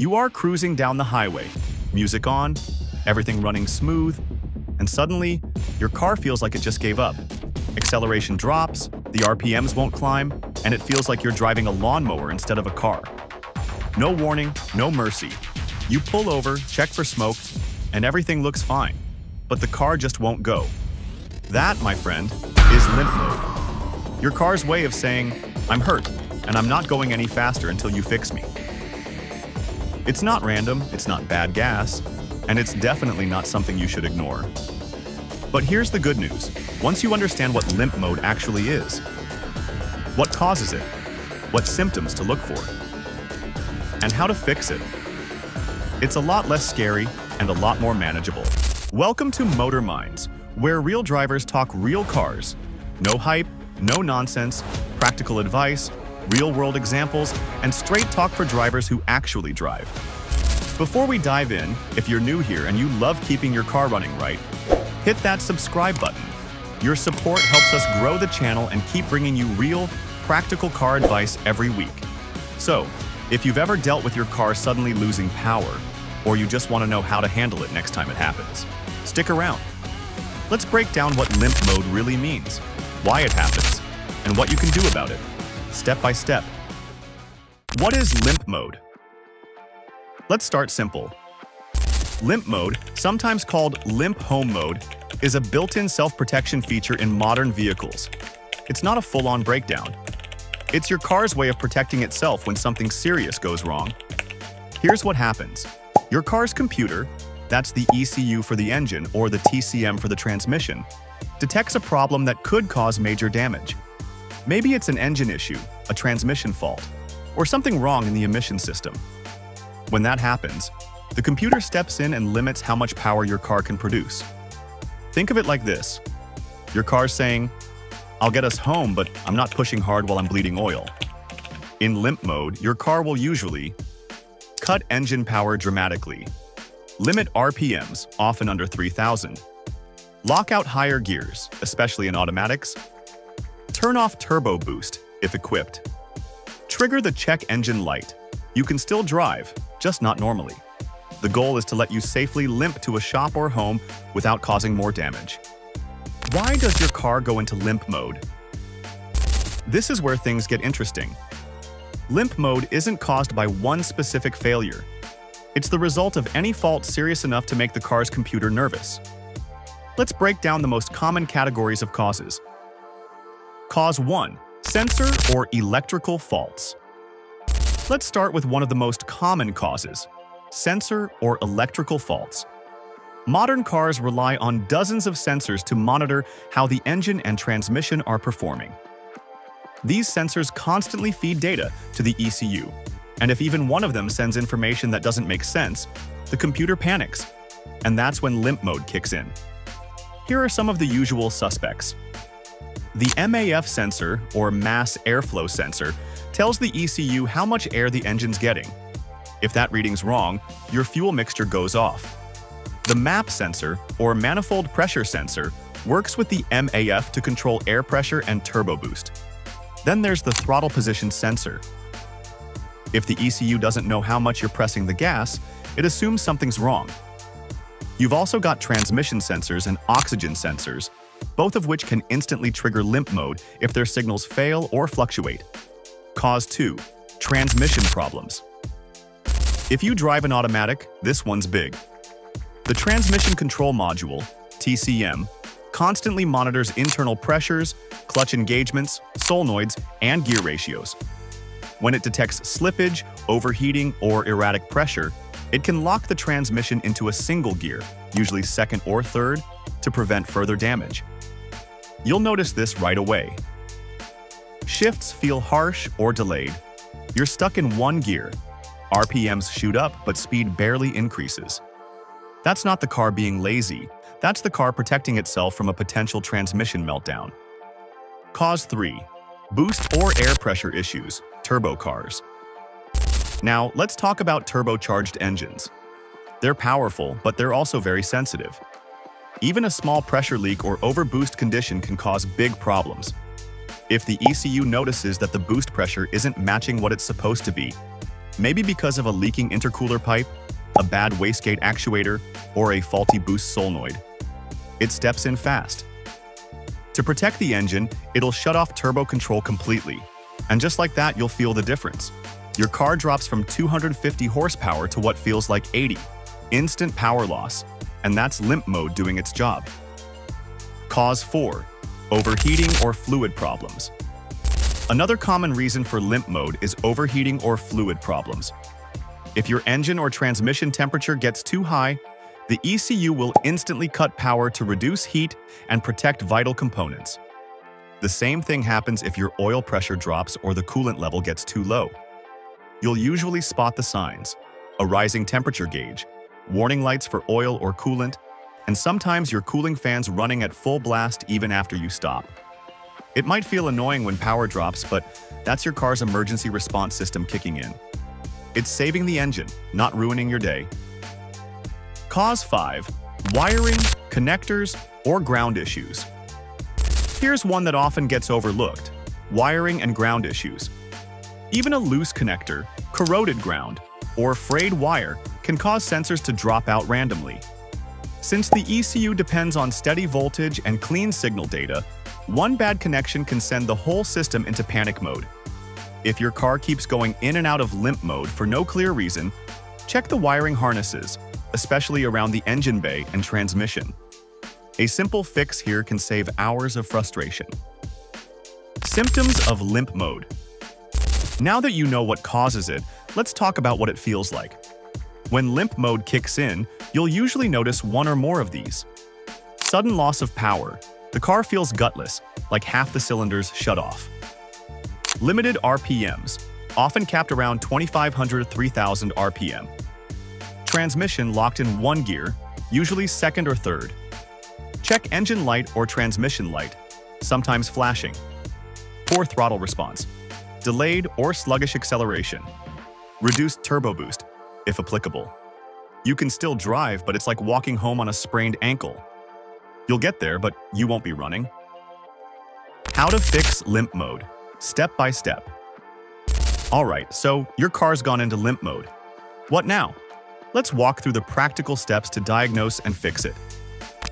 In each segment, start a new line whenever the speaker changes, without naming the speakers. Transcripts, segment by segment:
You are cruising down the highway, music on, everything running smooth, and suddenly, your car feels like it just gave up. Acceleration drops, the RPMs won't climb, and it feels like you're driving a lawnmower instead of a car. No warning, no mercy. You pull over, check for smoke, and everything looks fine, but the car just won't go. That, my friend, is limp mode. Your car's way of saying, I'm hurt, and I'm not going any faster until you fix me. It's not random, it's not bad gas, and it's definitely not something you should ignore. But here's the good news. Once you understand what limp mode actually is, what causes it, what symptoms to look for, and how to fix it, it's a lot less scary and a lot more manageable. Welcome to Motor Minds, where real drivers talk real cars. No hype, no nonsense, practical advice, real-world examples, and straight talk for drivers who actually drive. Before we dive in, if you're new here and you love keeping your car running right, hit that subscribe button. Your support helps us grow the channel and keep bringing you real, practical car advice every week. So, if you've ever dealt with your car suddenly losing power, or you just want to know how to handle it next time it happens, stick around. Let's break down what limp mode really means, why it happens, and what you can do about it, step by step. What is limp mode? Let's start simple. Limp mode, sometimes called limp home mode, is a built-in self-protection feature in modern vehicles. It's not a full-on breakdown. It's your car's way of protecting itself when something serious goes wrong. Here's what happens. Your car's computer, that's the ECU for the engine or the TCM for the transmission, detects a problem that could cause major damage. Maybe it's an engine issue, a transmission fault, or something wrong in the emission system. When that happens, the computer steps in and limits how much power your car can produce. Think of it like this. Your car's saying, I'll get us home, but I'm not pushing hard while I'm bleeding oil. In limp mode, your car will usually cut engine power dramatically, limit RPMs, often under 3,000, lock out higher gears, especially in automatics, turn off turbo boost, if equipped, trigger the check engine light. You can still drive, just not normally. The goal is to let you safely limp to a shop or home without causing more damage. Why does your car go into limp mode? This is where things get interesting. Limp mode isn't caused by one specific failure. It's the result of any fault serious enough to make the car's computer nervous. Let's break down the most common categories of causes. Cause 1. Sensor or electrical faults. Let's start with one of the most common causes. Sensor or electrical faults. Modern cars rely on dozens of sensors to monitor how the engine and transmission are performing. These sensors constantly feed data to the ECU, and if even one of them sends information that doesn't make sense, the computer panics, and that's when limp mode kicks in. Here are some of the usual suspects. The MAF sensor, or mass airflow sensor, tells the ECU how much air the engine's getting. If that reading's wrong, your fuel mixture goes off. The MAP sensor, or manifold pressure sensor, works with the MAF to control air pressure and turbo boost. Then there's the throttle position sensor. If the ECU doesn't know how much you're pressing the gas, it assumes something's wrong. You've also got transmission sensors and oxygen sensors, both of which can instantly trigger limp mode if their signals fail or fluctuate. Cause 2. Transmission problems. If you drive an automatic, this one's big. The Transmission Control Module, TCM, constantly monitors internal pressures, clutch engagements, solenoids, and gear ratios. When it detects slippage, overheating, or erratic pressure, it can lock the transmission into a single gear, usually second or third, to prevent further damage. You'll notice this right away. Shifts feel harsh or delayed. You're stuck in one gear. RPMs shoot up, but speed barely increases. That's not the car being lazy. That's the car protecting itself from a potential transmission meltdown. Cause 3. Boost or air pressure issues, turbo cars. Now, let's talk about turbocharged engines. They're powerful, but they're also very sensitive. Even a small pressure leak or overboost condition can cause big problems. If the ECU notices that the boost pressure isn't matching what it's supposed to be, Maybe because of a leaking intercooler pipe, a bad wastegate actuator, or a faulty boost solenoid. It steps in fast. To protect the engine, it'll shut off turbo control completely. And just like that, you'll feel the difference. Your car drops from 250 horsepower to what feels like 80. Instant power loss. And that's limp mode doing its job. Cause 4. Overheating or fluid problems. Another common reason for limp mode is overheating or fluid problems. If your engine or transmission temperature gets too high, the ECU will instantly cut power to reduce heat and protect vital components. The same thing happens if your oil pressure drops or the coolant level gets too low. You'll usually spot the signs: a rising temperature gauge, warning lights for oil or coolant, and sometimes your cooling fan's running at full blast even after you stop. It might feel annoying when power drops, but that's your car's emergency response system kicking in. It's saving the engine, not ruining your day. Cause 5. Wiring, connectors, or ground issues. Here's one that often gets overlooked: wiring and ground issues. Even a loose connector, corroded ground, or frayed wire can cause sensors to drop out randomly. Since the ECU depends on steady voltage and clean signal data, one bad connection can send the whole system into panic mode. If your car keeps going in and out of limp mode for no clear reason, check the wiring harnesses, especially around the engine bay and transmission. A simple fix here can save hours of frustration. Symptoms of limp mode. Now that you know what causes it, let's talk about what it feels like. When limp mode kicks in, you'll usually notice one or more of these. Sudden loss of power. The car feels gutless, like half the cylinders shut off. Limited RPMs, often capped around 2,500–3,000 RPM. Transmission locked in one gear, usually second or third. Check engine light or transmission light, sometimes flashing. Poor throttle response. Delayed or sluggish acceleration. Reduced turbo boost, if applicable. You can still drive, but it's like walking home on a sprained ankle. You'll get there, but you won't be running. How to fix limp mode, step by step. Alright, so your car's gone into limp mode. What now? Let's walk through the practical steps to diagnose and fix it.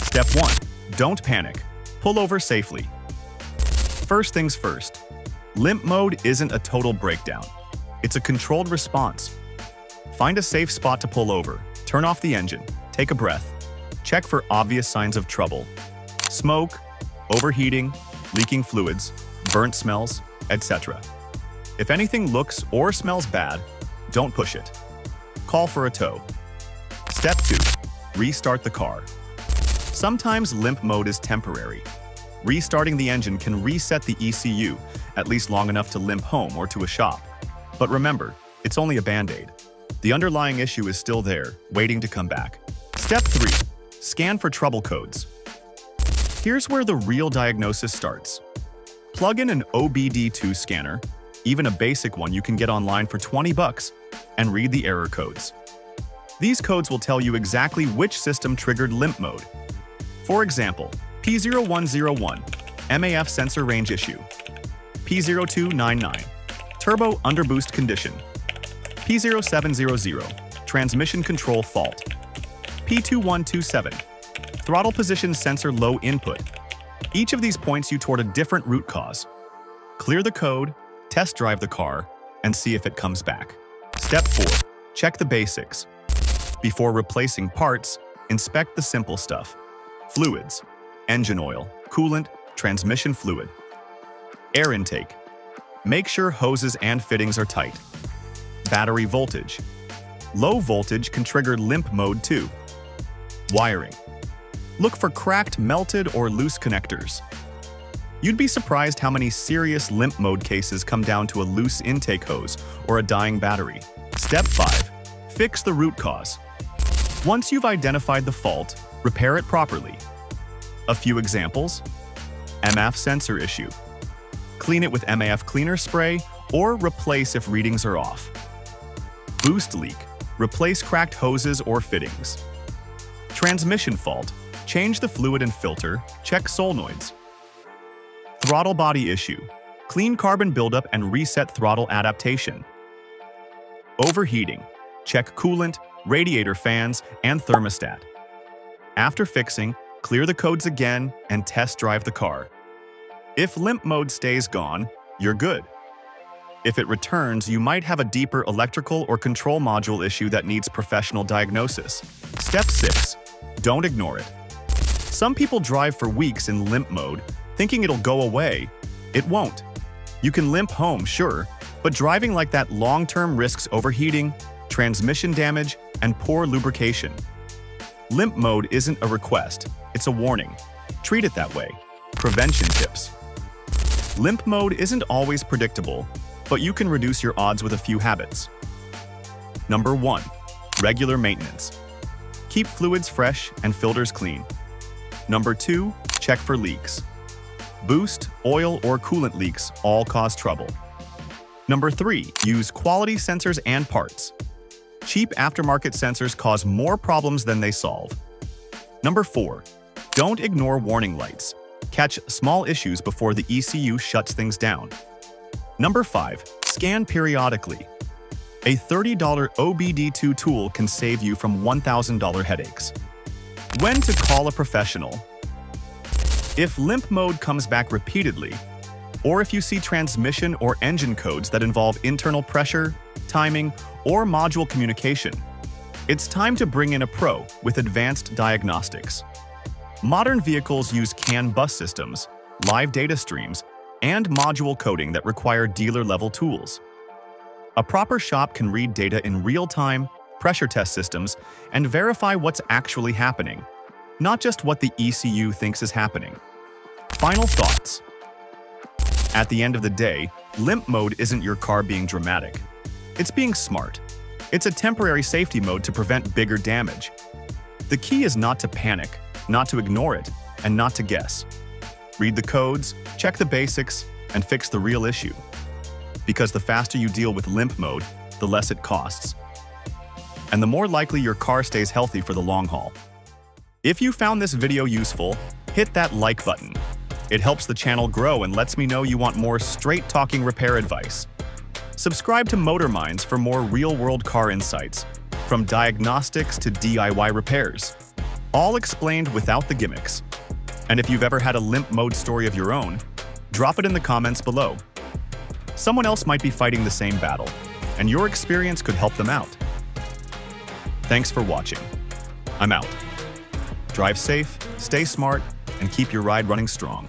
Step 1. Don't panic. Pull over safely. First things first. Limp mode isn't a total breakdown. It's a controlled response. Find a safe spot to pull over, turn off the engine, take a breath. Check for obvious signs of trouble: smoke, overheating, leaking fluids, burnt smells, etc. If anything looks or smells bad, don't push it. Call for a tow. Step 2. Restart the car. Sometimes limp mode is temporary. Restarting the engine can reset the ECU, at least long enough to limp home or to a shop. But remember, it's only a band-aid. The underlying issue is still there, waiting to come back. Step 3. Scan for trouble codes. Here's where the real diagnosis starts. Plug in an OBD2 scanner, even a basic one you can get online for $20, and read the error codes. These codes will tell you exactly which system triggered limp mode. For example, P0101, MAF sensor range issue. P0299, turbo underboost condition. P0700, transmission control fault. P2127, throttle position sensor low input. Each of these points you toward a different root cause. Clear the code, test drive the car, and see if it comes back. Step 4. Check the basics. Before replacing parts, inspect the simple stuff. Fluids, engine oil, coolant, transmission fluid. Air intake. Make sure hoses and fittings are tight. Battery voltage. Low voltage can trigger limp mode too. Wiring. Look for cracked, melted, or loose connectors. You'd be surprised how many serious limp mode cases come down to a loose intake hose or a dying battery. Step 5. Fix the root cause. Once you've identified the fault, repair it properly. A few examples: MAF sensor issue. Clean it with MAF cleaner spray or replace if readings are off. Boost leak. Replace cracked hoses or fittings. Transmission fault. Change the fluid and filter, check solenoids. Throttle body issue. Clean carbon buildup and reset throttle adaptation. Overheating. Check coolant, radiator fans, and thermostat. After fixing, clear the codes again and test drive the car. If limp mode stays gone, you're good. If it returns, you might have a deeper electrical or control module issue that needs professional diagnosis. Step 6. Don't ignore it. Some people drive for weeks in limp mode, thinking it'll go away. It won't. You can limp home, sure, but driving like that long-term risks overheating, transmission damage, and poor lubrication. Limp mode isn't a request, it's a warning. Treat it that way. Prevention tips. Limp mode isn't always predictable, but you can reduce your odds with a few habits. Number 1. Regular maintenance. Keep fluids fresh and filters clean. Number 2. Check for leaks. Boost, oil, or coolant leaks all cause trouble. Number 3. Use quality sensors and parts. Cheap aftermarket sensors cause more problems than they solve. Number 4. Don't ignore warning lights. Catch small issues before the ECU shuts things down. Number 5. Scan periodically. A $30 OBD2 tool can save you from $1,000 headaches. When to call a professional. If limp mode comes back repeatedly, or if you see transmission or engine codes that involve internal pressure, timing, or module communication, it's time to bring in a pro with advanced diagnostics. Modern vehicles use CAN bus systems, live data streams, and module coding that require dealer-level tools. A proper shop can read data in real time, pressure test systems, and verify what's actually happening, not just what the ECU thinks is happening. Final thoughts. At the end of the day, limp mode isn't your car being dramatic. It's being smart. It's a temporary safety mode to prevent bigger damage. The key is not to panic, not to ignore it, and not to guess. Read the codes, check the basics, and fix the real issue. Because the faster you deal with limp mode, the less it costs. And the more likely your car stays healthy for the long haul. If you found this video useful, hit that like button. It helps the channel grow and lets me know you want more straight-talking repair advice. Subscribe to Motor Minds for more real-world car insights, from diagnostics to DIY repairs, all explained without the gimmicks. And if you've ever had a limp mode story of your own, drop it in the comments below. Someone else might be fighting the same battle, and your experience could help them out. Thanks for watching. I'm out. Drive safe, stay smart, and keep your ride running strong.